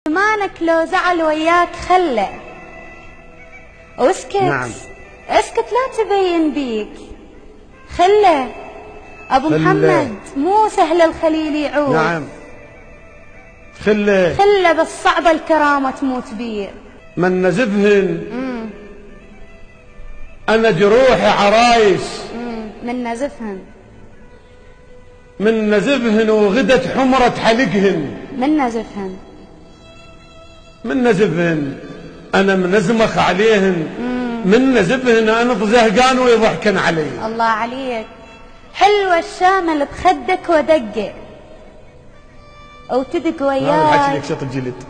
زمانك لو زعل وياك خله واسكت. نعم. اسكت لا تبين بيك خله. ابو محمد مو سهل الخليل يعود. نعم خله خله بس صعبة الكرامة تموت بيه. من نزفهن انا جروحي عرايس من نزفهن. من نزفهن وغدت حمرة حلقهن. من نزفهن. من نزفهن انا منزمخ عليهن. من نزفهن انا زهقان ويضحكن علي. الله عليك. حلوة الشامل بخدك ودقه وتدق وياك. هذا لك شط الجلد.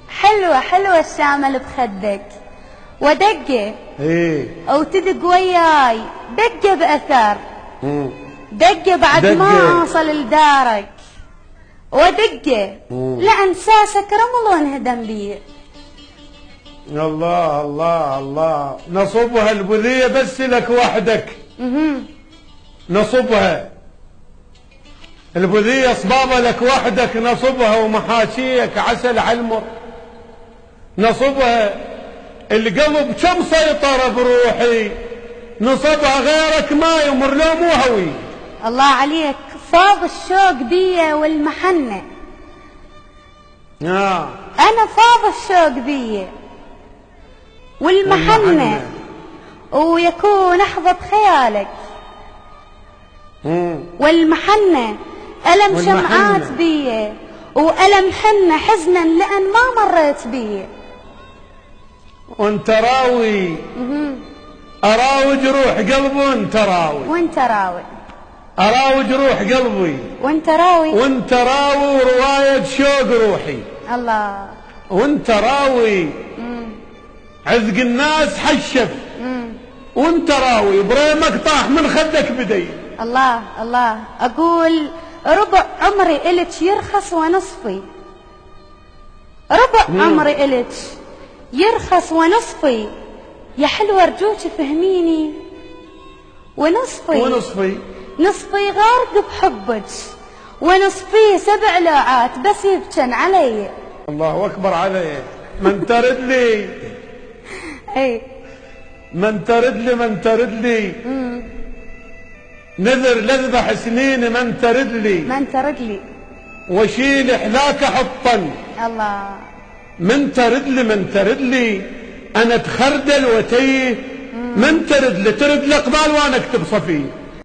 حلوة الشامل بخدك ودقه ايه وتدق وياي. دقه بأثر. دقه بعد ما اوصل لدارك ودقه لأنساسك رمل وانهدم بيه. الله الله الله. نصبها البذية بس لك وحدك. نصبها البذية صبابة لك وحدك. نصبها ومحاشيك عسل علمر. نصبها القلب كم سيطرة بروحي. نصبها غيرك ما يمر لو مو هوي. الله عليك. فاض الشوق بيه والمحنة. أنا فاض الشوق بيه والمحنة ويكون أحظى خيالك. والمحنة ألم شمعات بيه وألم حنة حزنا لأن ما مريت بيه. وانت راوي أراوي جروح قلبي. وانت راوي. وانت راوي. أراوي جروح قلبي. وانت راوي. وانت راوي رواية شوق روحي. الله. وانت راوي عذق الناس حشف. وانت راوي بريمك طاح من خدك بدي. الله الله. أقول ربع عمري إلك يرخص ونصفي. ربع عمري إلك يرخص ونصفي. يا حلوة أرجوك فهميني. ونصفي نصفي غارق بحبك ونصفي 7 لوعات بس يبكن علي. الله أكبر علي. من ترد لي. اي من ترد لي نذر لذبح سنين. من ترد لي وشيل حلاك حطن. الله. من ترد لي انا تخردل وتيه. من ترد لي قبال وانا اكتب صفي.